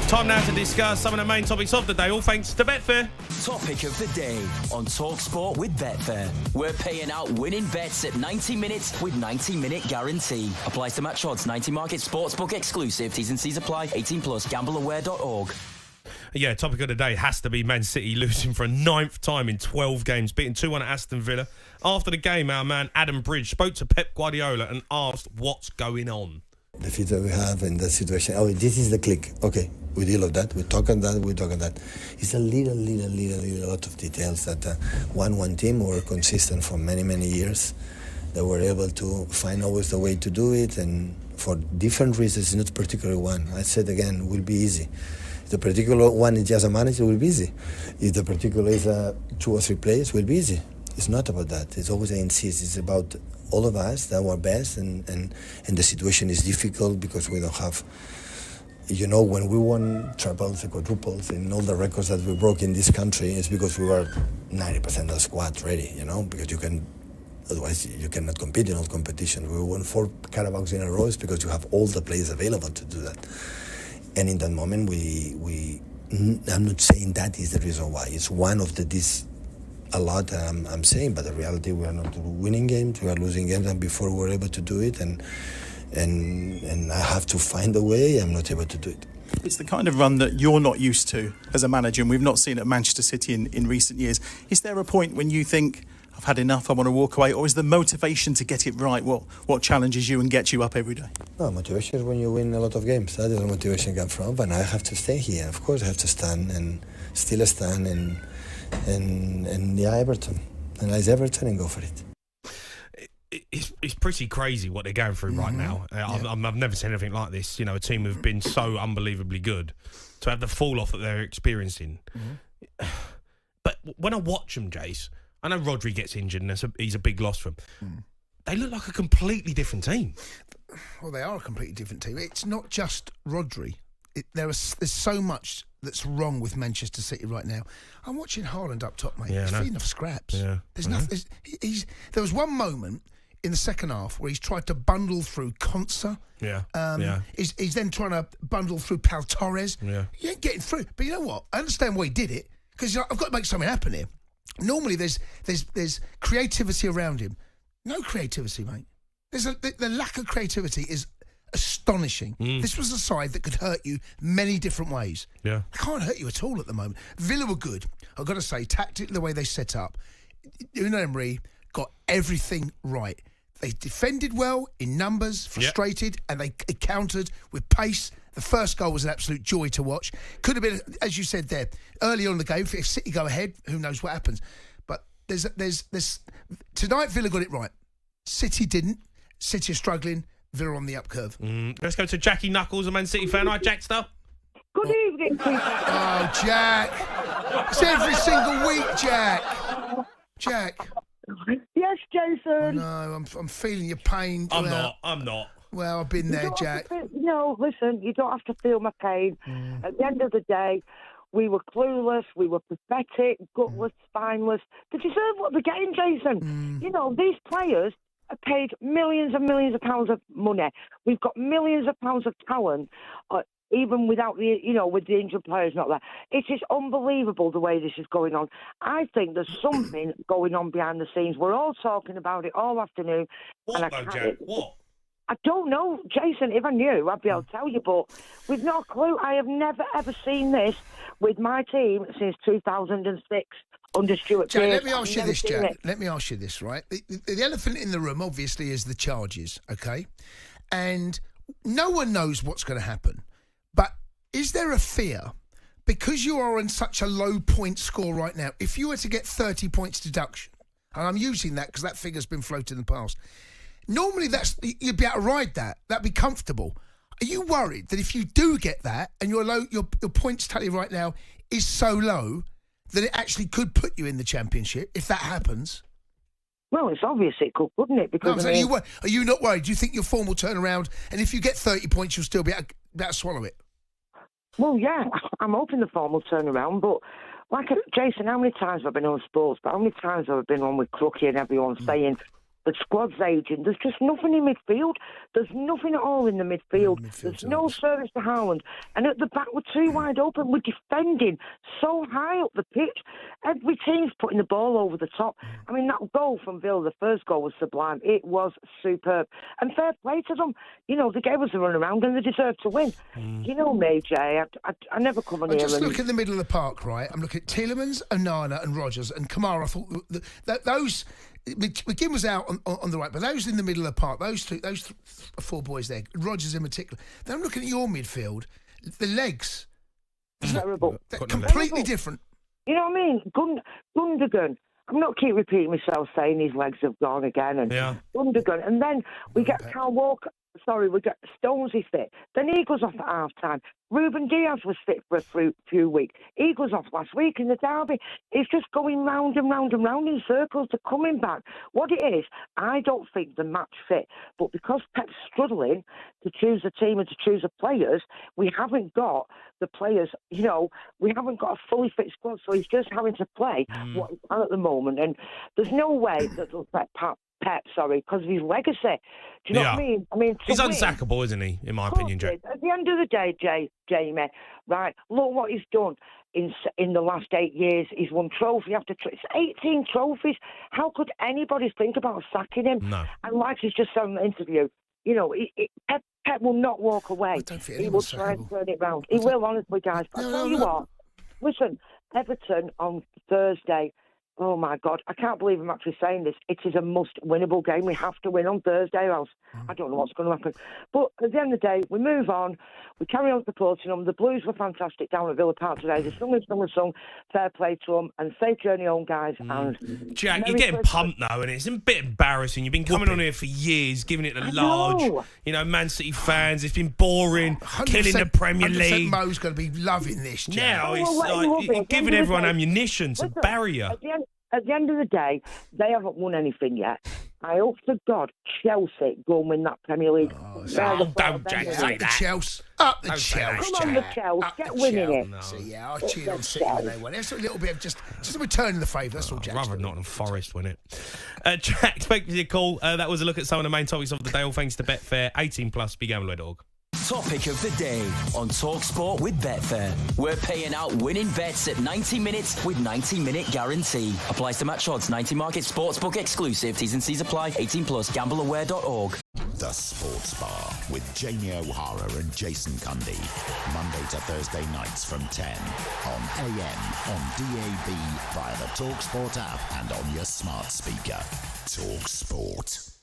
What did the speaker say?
Time now to discuss some of the main topics of the day, all thanks to Betfair. Topic of the day on talkSPORT with Betfair. We're paying out winning bets at 90 minutes with 90-minute guarantee. Applies to match odds, 90 market sportsbook exclusive. T's and C's apply. 18 plus. Gambleaware.org. Yeah, topic of the day has to be Man City losing for a 9th time in 12 games, beating 2-1 at Aston Villa. After the game, our man Adam Bridge spoke to Pep Guardiola and asked what's going on. The feedback we have in that situation, this is the click. Okay, we deal with that, we talk on that. It's a little lot of details that one team were consistent for many years. They were able to find always the way to do it, and for different reasons, not particularly one. I said again, it will be easy. If the particular one is just a manager, it will be easy. If the particular is 2 or 3 players, it will be easy. It's not about that. It's always, I insist, it's about all of us, our best, and the situation is difficult because we don't have, when we won triples and quadruples and all the records that we broke in this country, it's because we were 90% of the squad ready, because otherwise you cannot compete in all competitions. We won 4 Carabaos in a row because you have all the players available to do that. And in that moment, I'm not saying that is the reason why. It's one of a lot I'm saying, but the reality, we are not winning games, we are losing games, and before we were able to do it, and I have to find a way, I'm not able to do it. It's the kind of run that you're not used to as a manager, and we've not seen at Manchester City in recent years. Is there a point when you think, I've had enough, I want to walk away, or is the motivation to get it right what challenges you and gets you up every day? No, motivation is when you win a lot of games. That is where motivation comes from, but I have to stay here. Of course I have to stand and still stand and Everton. And it's Everton and go for it. It's pretty crazy what they're going through right now. I've never seen anything like this. A team who've been so unbelievably good to have the fall off that they're experiencing. But when I watch them, Jace, I know Rodri gets injured and he's a big loss for them. They look like a completely different team. Well, they are a completely different team. It's not just Rodri. There's so much that's wrong with Manchester City right now. I'm watching Haaland up top, mate. He's feeding off scraps. Yeah. There's nothing. There was one moment in the second half where he's tried to bundle through Konsa. He's then trying to bundle through Pau Torres. Yeah. He ain't getting through. But you know what? I understand why he did it, because I've got to make something happen here. Normally there's creativity around him. No creativity, mate. The lack of creativity is astonishing. This was a side that could hurt you many different ways. Yeah, they can't hurt you at all at the moment. Villa were good. I've got to say, tactically, the way they set up, Unai Emery got everything right. They defended well in numbers, frustrated, and they countered with pace. The first goal was an absolute joy to watch. Could have been, as you said there, early on in the game. If City go ahead, who knows what happens? But there's tonight Villa got it right. City didn't. City are struggling. Villa on the up curve. Let's go to Jackie Knuckles, a Man City fan. Hi, Jackster. Good evening, people. Oh, Jack. It's every single week, Jack. Jack. Yes, Jason. No, I'm feeling your pain. I'm not. Well, I've been there, Jack. Listen, you don't have to feel my pain. At the end of the day, we were clueless, we were pathetic, gutless, spineless. They deserve what they're getting, Jason. These players are paid millions and millions of pounds of money. We've got millions of pounds of talent, even without with the injured players not there. It is unbelievable the way this is going on. I think there's something going on behind the scenes. We're all talking about it all afternoon. What, Jack? What? I don't know, Jason. If I knew, I'd be able to tell you, but we've no clue. I have never, ever seen this with my team since 2006 under Stuart Jack, Pearce. let me ask you this, Jack. Let me ask you this, right? The elephant in the room, obviously, is the charges, okay? And no one knows what's going to happen. But is there a fear, because you are on such a low point score right now, if you were to get 30 points deduction, and I'm using that because that figure's been floated in the past, normally you'd be able to ride that. That'd be comfortable. Are you worried that if you do get that and your points tally right now is so low that it actually could put you in the Championship if that happens? Well, it's obvious it could, couldn't it? Because are you not worried? Do you think your form will turn around, and if you get 30 points, you'll still be able to swallow it? Well, yeah, I'm hoping the form will turn around, but Jason, how many times have I been on sports, but how many times have I been on with Crookie and everyone saying The squad's aging. There's just nothing in midfield. There's nothing at all in the midfield. There's no service to Haaland. And at the back, we're too wide open. We're defending so high up the pitch. Every team's putting the ball over the top. I mean, that goal from Villa, the first goal was sublime. It was superb. And fair play to them. You know, they gave us a run around and they deserved to win. You know me, Jay. I never come on here. Just look in the middle of the park, right? I'm looking at Tielemans, Onana and Rodgers and Kamara. I thought those... McGinn was out on the right, but those in the middle of the park, those four boys there, Rodgers in particular. Then I'm looking at your midfield, the legs. Terrible. They're completely different. You know what I mean? Gundogan. I'm not keep repeating myself saying his legs have gone again. And Gundogan. And then we get Kyle Walker. Sorry, we get Stonesy fit. Then he goes off at half time. Ruben Diaz was fit for a few weeks. He goes off last week in the derby. It's just going round and round and round in circles to coming back. What it is, I don't think the match fit. But because Pep's struggling to choose a team and to choose the players, we haven't got the players, you know, we haven't got a fully fit squad. So he's just having to play what he can at the moment. And there's no way that they'll let Pep, because of his legacy. Do you know what I mean? He's unsackable, isn't he, in my opinion, Jay? At the end of the day, Jamie, right, look what he's done in the last 8 years. He's won trophy after trophy. It's 18 trophies. How could anybody think about sacking him? No. And like he's just said in the interview, you know, Pep will not walk away. I don't think he will try and turn it round. He will, honestly, guys. But I'll tell you what, listen, Everton on Thursday, oh, my God. I can't believe I'm actually saying this. It is a must-winnable game. We have to win on Thursday, or else I don't know what's going to happen. But at the end of the day, we move on. We carry on supporting them. The Blues were fantastic down at Villa Park today. They sung. Fair play to them. And safe journey home, guys. And Jack, you're getting pumped now, and it's a bit embarrassing. You've been coming on here for years, giving it a large, you know, Man City fans. It's been boring, killing the Premier League. Mo's going to be loving this, Jack. Now it's like giving everyone ammunition to bury you. At the end of the day, they haven't won anything yet. I hope to God Chelsea go and win that Premier League. Don't Jack say that. Chelsea. Up the Chelsea. Come on, the Chelsea. Get winning it. No. So, yeah, I cheered on City when they won. It's a little bit of just a return in the favour. That's all, Jack. Rather Nottingham Forest win it. Jack, expect your call. That was a look at some of the main topics of the day. All thanks to Betfair. 18+, begambler.org. Topic of the day on talkSPORT with Betfair. We're paying out winning bets at 90 minutes with 90-minute guarantee. Applies to match odds. 90 Market Sportsbook exclusive. T's and C's apply. 18+. Gambleaware.org. The Sports Bar with Jamie O'Hara and Jason Cundy. Monday to Thursday nights from 10 on AM, on DAB, via the talkSPORT app and on your smart speaker. talkSPORT.